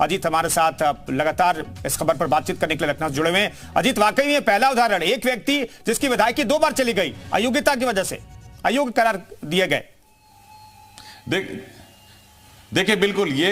अजीत हमारे साथ लगातार इस खबर पर बातचीत करने के लिए लखनऊ जुड़े हुए हैं। अजीत, वाकई में पहला उदाहरण, एक व्यक्ति जिसकी विधायकी 2 बार चली गई अयोग्यता की वजह से, अयोग्य करार दिए गए। देखिए बिल्कुल ये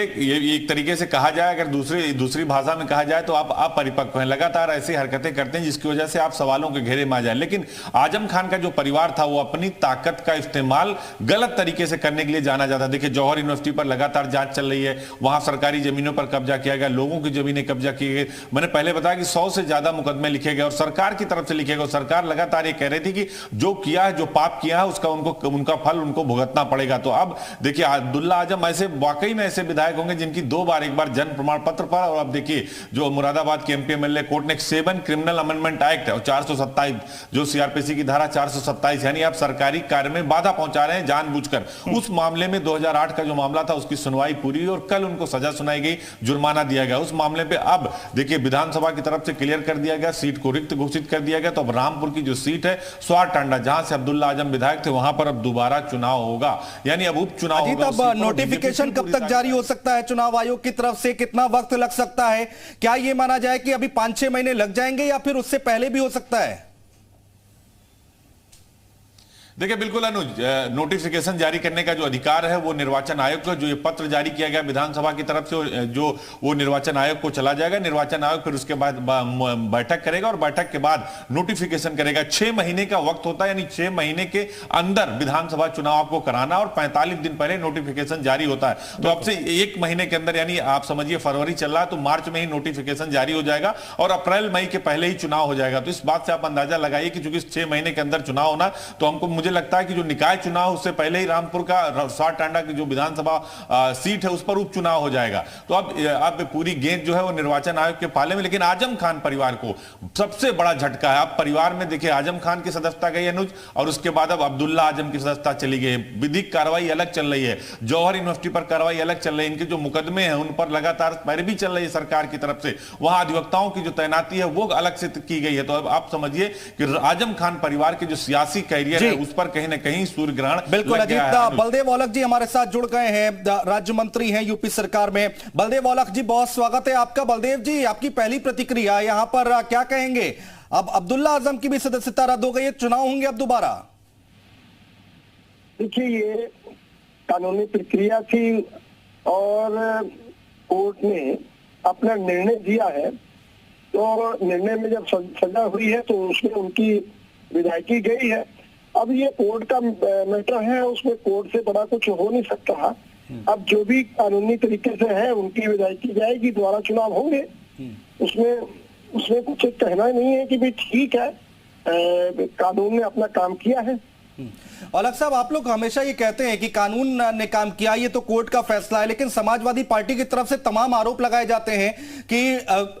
एक तरीके से कहा जाए, अगर दूसरी भाषा में कहा जाए तो आप अपरिपक्व हैं, लगातार ऐसी हरकतें करते हैं जिसकी वजह से आप सवालों के घेरे में आ जाए। लेकिन आजम खान का जो परिवार था वो अपनी ताकत का इस्तेमाल गलत तरीके से करने के लिए जाना जाता है। देखिए जौहर यूनिवर्सिटी पर लगातार जांच चल रही है, वहां सरकारी जमीनों पर कब्जा किया गया, लोगों की जमीनें कब्जा की गई। मैंने पहले बताया कि 100 से ज्यादा मुकदमे लिखे गए और सरकार की तरफ से लिखे गए। सरकार लगातार ये कह रही थी कि जो किया है, जो पाप किया है उसका उनका फल उनको भुगतना पड़ेगा। तो अब देखिए अब्दुल्ला आजम ऐसे वाकई में ऐसे विधायक होंगे जिनकी 2 बार, एक बार जन्म प्रमाण पत्र पर, और अब देखिए जो मुरादाबाद के एमपी एमएलए कोर्ट ने 7 क्रिमिनल अमेंडमेंट एक्ट और 427 जो सीआरपीसी की धारा 427, यानी आप सरकारी कार्य में बाधा पहुंचा रहे हैं जानबूझकर। उस मामले में 2008 का जो मामला था उसकी सुनवाई पूरी हुई और कल उनको सजा सुनाई गई, जुर्माना दिया गया। उस मामले पे अब देखिए विधानसभा की तरफ से क्लियर कर दिया गया, सीट को रिक्त घोषित कर दिया गया। तो अब रामपुर की जो सीट है स्वार टांडा, जहां से अब्दुल्ला आजम विधायक थे, वहां पर अब दोबारा चुनाव होगा, यानी अब उपचुनाव होगा। अब नोटिफिकेशन कब तक जारी हो सकता है चुनाव आयोग की तरफ से, कितना वक्त लग सकता है? क्या यह माना जाए कि अभी 5-6 महीने लग जाएंगे या फिर उससे पहले भी हो सकता है? देखिए बिल्कुल अनुज, नोटिफिकेशन जारी करने का जो अधिकार है वो निर्वाचन आयोग का, जो ये पत्र जारी किया गया विधानसभा की तरफ से जो वो निर्वाचन आयोग को चला जाएगा। निर्वाचन आयोग फिर उसके बाद बैठक करेगा और बैठक के बाद नोटिफिकेशन करेगा। 6 महीने का वक्त होता है, यानी 6 महीने के अंदर विधानसभा चुनाव आपको कराना और 45 दिन पहले नोटिफिकेशन जारी होता है। तो अब से 1 महीने के अंदर, यानी आप समझिए फरवरी चल रहा है तो मार्च में ही नोटिफिकेशन जारी हो जाएगा और अप्रैल मई के पहले ही चुनाव हो जाएगा। तो इस बात से आप अंदाजा लगाइए कि चूंकि 6 महीने के अंदर चुनाव होना, तो हमको मुझे लगता है कि जो निकाय चुनाव उससे पहले ही रामपुर का स्वार टांडा की जो विधानसभा सीट है उस पर उपचुनाव हो जाएगा। तो अब पूरी गेंद जो है वो निर्वाचन आयोग के पाले में। लेकिन आजम खान परिवार को सबसे बड़ा झटका है। अब परिवार में देखिए आजम खान की सदस्यता गई अनुज, और उसके बाद अब अब्दुल्ला आजम की सदस्यता चली गई। विधिक कार्रवाई अलग चल रही है, जौहर यूनिवर्सिटी पर कार्रवाई अलग चल रही है, इनके जो मुकदमे हैं उन पर लगातार पैरवी चल रही है सरकार की तरफ से। वहां अधिवक्ताओं की जो तैनाती है वो अलग से की गई है। तो अब आप समझिए कि आजम खान परिवार के जो सियासी कैरियर है उस पर कहीं ना कहीं सूर्य ग्रहण। बिल्कुल अजीत, बलदेव औलख जी हमारे साथ जुड़ गए हैं, राज्य मंत्री हैं यूपी सरकार में। बलदेव औलख जी, बहुत स्वागत है आपका। बलदेव जी, आपकी पहली प्रतिक्रिया यहाँ पर क्या कहेंगे? अब अब्दुल्ला आजम की भी सदस्यता रद्द हो गई है, चुनाव होंगे अब दोबारा? देखिए ये कानूनी प्रक्रिया थी और कोर्ट ने अपना निर्णय दिया है। तो निर्णय में जब सजा हुई है तो उसमें उनकी विधायकी गई है। अब ये कोर्ट का मैटर है, उसमें कोर्ट से बड़ा कुछ हो नहीं सकता। अब जो भी कानूनी तरीके से है उनकी विधायकी जाएगी, दोबारा चुनाव होंगे। उसमें कुछ कहना नहीं है कि भाई ठीक है, कानून ने अपना काम किया है। औलख साहब, आप लोग हमेशा ये कहते हैं कि कानून ने काम किया, ये तो कोर्ट का फैसला है, लेकिन समाजवादी पार्टी की तरफ से तमाम आरोप लगाए जाते हैं कि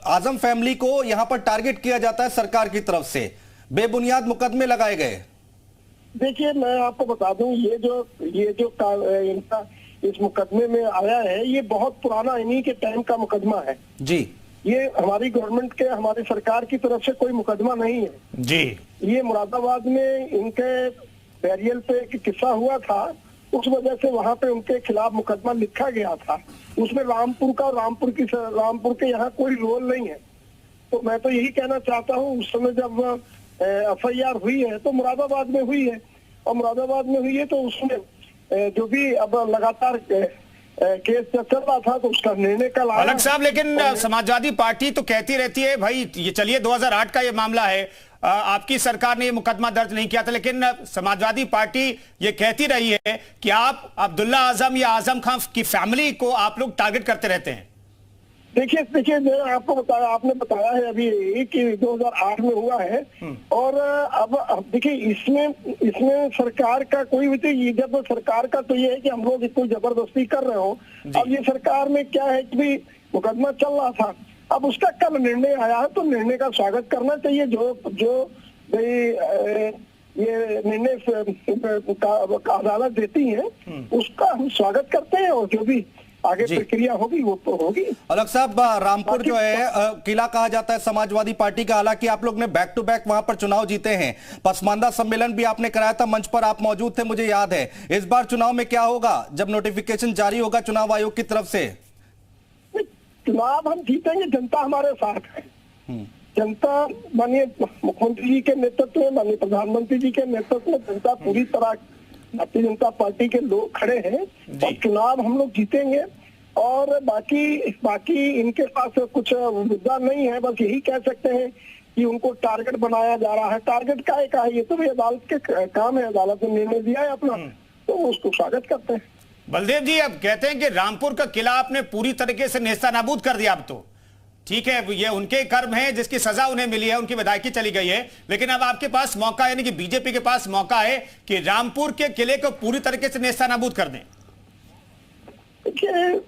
आजम फैमिली को यहां पर टारगेट किया जाता है सरकार की तरफ से, बेबुनियाद मुकदमे लगाए गए। देखिए मैं आपको बता दूं, ये जो इनका इस मुकदमे में आया है ये बहुत पुराना इन्हीं के टाइम का मुकदमा है जी। ये हमारी गवर्नमेंट के, हमारी सरकार की तरफ से कोई मुकदमा नहीं है जी। ये मुरादाबाद में इनके बैरियल पे एक किस्सा हुआ था, उस वजह से वहां पे उनके खिलाफ मुकदमा लिखा गया था। उसमें रामपुर रामपुर के यहाँ कोई रोल नहीं है। तो मैं तो यही कहना चाहता हूँ, उस समय जब FIR हुई है तो मुरादाबाद में हुई है, और मुरादाबाद में हुई है तो उसमें जो भी अब लगातार केस चल रहा था तो उसका निर्णय कल आया। औलख साहब, लेकिन समाजवादी पार्टी तो कहती रहती है भाई ये चलिए 2008 का ये मामला है, आपकी सरकार ने ये मुकदमा दर्ज नहीं किया था, लेकिन समाजवादी पार्टी ये कहती रही है कि आप अब्दुल्ला आजम या आजम खान की फैमिली को आप लोग टारगेट करते रहते हैं। देखिए मैंने आपको बताया, आपने बताया है अभी कि 2008 में हुआ है, और अब देखिए इसमें सरकार का कोई भी, जब सरकार का तो ये है कि हम लोग इसको जबरदस्ती कर रहे हो। अब ये सरकार में क्या है कि भी मुकदमा चल रहा था, अब उसका कल निर्णय आया है तो निर्णय का स्वागत करना चाहिए। जो ये निर्णय अदालत देती है उसका हम स्वागत करते हैं, और जो भी आगे प्रक्रिया होगी वो तो होगी। औलख साहब, रामपुर जो है किला कहा जाता है समाजवादी पार्टी का, हालांकि आप लोग ने बैक टू बैक वहां पर चुनाव जीते हैं। पसमानदा सम्मेलन भी आपने कराया था, मंच पर आप मौजूद थे, मुझे याद है। इस बार चुनाव में क्या होगा जब नोटिफिकेशन जारी होगा चुनाव आयोग की तरफ से? चुनाव हम जीतेंगे, जनता हमारे साथ है। जनता माननीय मुख्यमंत्री जी के नेतृत्व में, माननीय प्रधानमंत्री जी के नेतृत्व में जनता पूरी तरह भारतीय जनता पार्टी के लोग खड़े हैं और चुनाव हम लोग जीतेंगे। और बाकी इनके पास कुछ मुद्दा नहीं है, बस यही कह सकते हैं कि उनको टारगेट बनाया जा रहा है। टारगेट का है, ये तो भी अदालत के काम है, अदालत ने निर्णय दिया है अपना, तो उसको स्वागत करते हैं। बलदेव जी, अब कहते हैं कि रामपुर का किला आपने पूरी तरीके से नेस्तनाबूद कर दिया। अब तो ठीक है, ये उनके कर्म हैं जिसकी सजा उन्हें मिली है, उनकी विधायकी चली गई है, लेकिन अब आपके पास मौका, यानी कि बीजेपी के पास मौका है कि रामपुर के किले को पूरी तरीके से नेस्तनाबूद कर दें। देखिए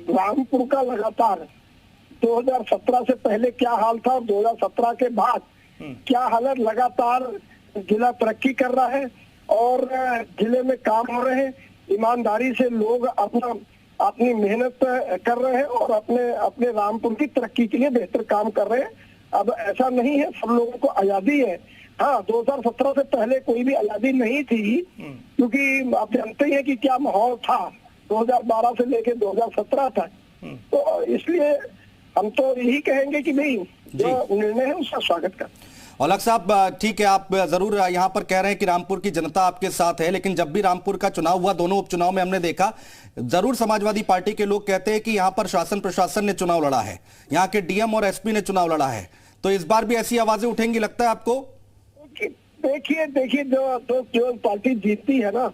रामपुर का लगातार 2017 से पहले क्या हाल था और 2017 के बाद क्या हालत, लगातार जिला तरक्की कर रहा है और जिले में काम हो रहे हैं। ईमानदारी से लोग अपनी मेहनत कर रहे हैं और अपने रामपुर की तरक्की के लिए बेहतर काम कर रहे हैं। अब ऐसा नहीं है, सब लोगों को आजादी है। हाँ, 2017 से पहले कोई भी आजादी नहीं थी, क्योंकि आप जानते हैं कि क्या माहौल था 2012 से लेकर 2017 तक। तो इसलिए हम तो यही कहेंगे कि भाई जो निर्णय है उसका स्वागत कर। औलख साहब, ठीक है, आप जरूर यहाँ पर कह रहे हैं कि रामपुर की जनता आपके साथ है, लेकिन जब भी रामपुर का चुनाव हुआ, दोनों उपचुनाव में हमने देखा, जरूर समाजवादी पार्टी के लोग कहते हैं कि यहाँ पर शासन प्रशासन ने चुनाव लड़ा है, यहाँ के डीएम और एसपी ने चुनाव लड़ा है। तो इस बार भी ऐसी आवाजें उठेंगी, लगता है आपको? देखिए जो पार्टी जीतती है ना,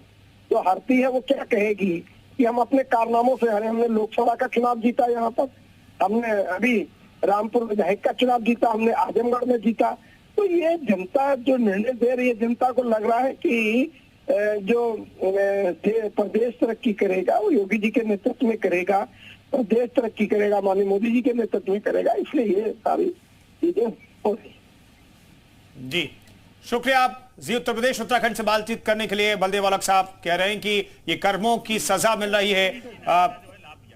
जो हारती है, वो क्या कहेगी कि हम अपने कारनामों से हारे। हमने लोकसभा का चुनाव जीता, यहाँ पर हमने अभी रामपुर विधायक का चुनाव जीता, हमने आजमगढ़ में जीता। तो ये जनता जो निर्णय दे रही है, जनता को लग रहा है कि जो प्रदेश तरक्की करेगा वो योगी जी के नेतृत्व में करेगा, प्रदेश तरक्की करेगा माननीय मोदी जी के नेतृत्व में करेगा, इसलिए ये सारी चीजें हो रही। जी शुक्रिया आप जी उत्तर प्रदेश उत्तराखंड से बातचीत करने के लिए। बलदेव औलख साहब कह रहे हैं कि ये कर्मों की सजा मिल रही है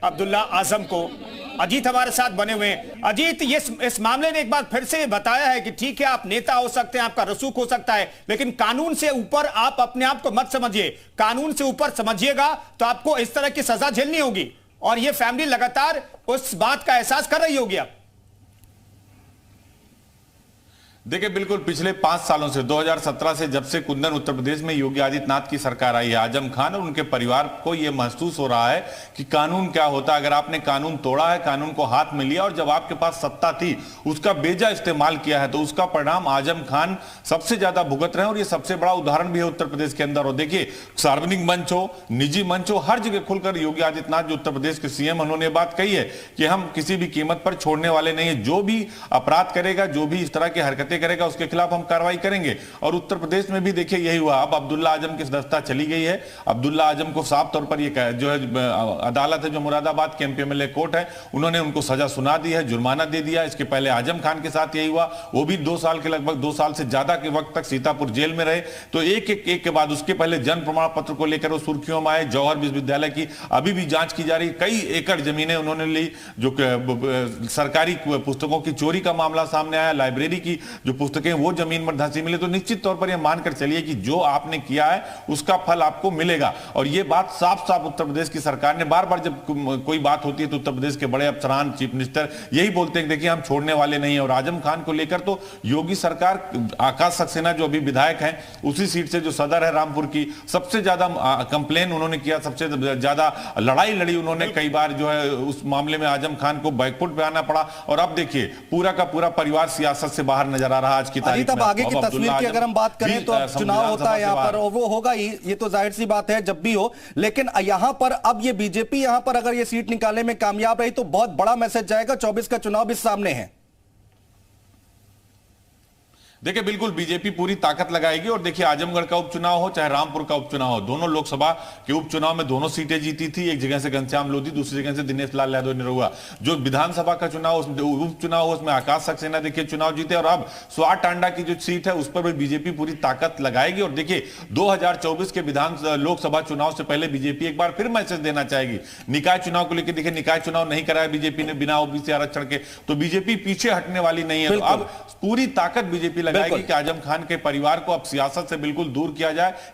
अब्दुल्ला आजम को। अजीत हमारे साथ बने हुए हैं। अजीत, ये इस मामले ने एक बार फिर से बताया है कि ठीक है, आप नेता हो सकते हैं, आपका रसूख हो सकता है, लेकिन कानून से ऊपर आप अपने आप को मत समझिए। कानून से ऊपर समझिएगा तो आपको इस तरह की सजा झेलनी होगी, और ये फैमिली लगातार उस बात का एहसास कर रही होगी। अब देखिए, बिल्कुल पिछले 5 सालों से 2017 से जब से कुंदन उत्तर प्रदेश में योगी आदित्यनाथ की सरकार आई है, आजम खान और उनके परिवार को यह महसूस हो रहा है कि कानून क्या होता है। अगर आपने कानून तोड़ा है, कानून को हाथ में लिया और जब आपके पास सत्ता थी उसका बेजा इस्तेमाल किया है, तो उसका परिणाम आजम खान सबसे ज्यादा भुगत रहे हैं। और यह सबसे बड़ा उदाहरण भी है उत्तर प्रदेश के अंदर। और देखिए, सार्वजनिक मंच हो, निजी मंच हो, हर जगह खुलकर योगी आदित्यनाथ जो उत्तर प्रदेश के सीएम, उन्होंने बात कही है कि हम किसी भी कीमत पर छोड़ने वाले नहीं है। जो भी अपराध करेगा, जो भी इस तरह की हरकतें करेगा, उसके खिलाफ हम कार्रवाई करेंगे। और उत्तर प्रदेश में भी देखिए यही हुआ। अब अब्दुल्ला आजम की सदस्यता चली गई है। अब्दुल्ला आजम को साफ तौर पर ये जो है अदालत है, जो मुरादाबाद के एमपीएमएलए कोर्ट है, उन्होंने उनको सजा सुना दी है, जुर्माना दे दिया। इसके पहले आजम खान के साथ यही हुआ, वो भी 2 साल के लगभग 2 साल से ज्यादा के वक्त तक सीतापुर जेल में रहे। तो एक के बाद उसके पहले जन्म प्रमाण पत्र को लेकर वो सुर्खियों में आए। जौहर विश्वविद्यालय की अभी भी जांच की जा रही, कई एकड़ जमीनें उन्होंने ली। जो सरकारी पुस्तकों की चोरी का मामला सामने आया, लाइब्रेरी की जो पुस्तकें वो जमीन में धंसी मिले। तो निश्चित तौर पर यह मानकर चलिए कि जो आपने किया है उसका फल आपको मिलेगा। और यह बात साफ साफ उत्तर प्रदेश की सरकार ने बार बार, जब कोई बात होती है तो उत्तर प्रदेश के बड़े अफसरान, चीफ मिनिस्टर यही बोलते हैं, देखिए हम छोड़ने वाले नहीं है। और आजम खान को लेकर तो योगी सरकार, आकाश सक्सेना जो अभी विधायक हैं, उसी सीट से जो सदर है रामपुर की, सबसे ज्यादा कंप्लेन उन्होंने किया, सबसे ज्यादा लड़ाई लड़ी उन्होंने। कई बार जो है उस मामले में आजम खान को बैकफुट पे आना पड़ा। और अब देखिए पूरा का पूरा परिवार सियासत से बाहर नजर आ रहा है आज की तारीख में। अब आगे की तस्वीर की अगर हम बात करें तो चुनाव होता है यहाँ पर, और वो होगा ही, ये तो जाहिर सी बात है जब भी हो। लेकिन यहाँ पर अब ये बीजेपी यहाँ पर अगर ये सीट निकालने में कामयाब रही तो बहुत बड़ा मैसेज जाएगा। 24 का चुनाव भी सामने है। देखिए, बिल्कुल बीजेपी पूरी ताकत लगाएगी। और देखिए, आजमगढ़ का उपचुनाव हो चाहे रामपुर का उपचुनाव हो, दोनों लोकसभा के उपचुनाव में दोनों सीटें जीती थी। एक जगह से घनश्याम लोधी, दूसरी जगह से दिनेश लाल यादव निरहुआ। जो विधानसभा का चुनाव, उपचुनाव हो, उसमें आकाश सक्सेना देखिए चुनाव जीते। और अब स्वार टांडा की जो सीट है उस पर भी बीजेपी पूरी ताकत लगाएगी। और देखिए, 2024 के लोकसभा चुनाव से पहले बीजेपी एक बार फिर मैसेज देना चाहेगी। निकाय चुनाव को लेकर देखिए, निकाय चुनाव नहीं कराया बीजेपी ने बिना ओबीसी आरक्षण के, तो बीजेपी पीछे हटने वाली नहीं है। तो अब पूरी ताकत बीजेपी लगाएगी कि आजम खान के परिवार को अब सियासत से बिल्कुल दूर किया जाए,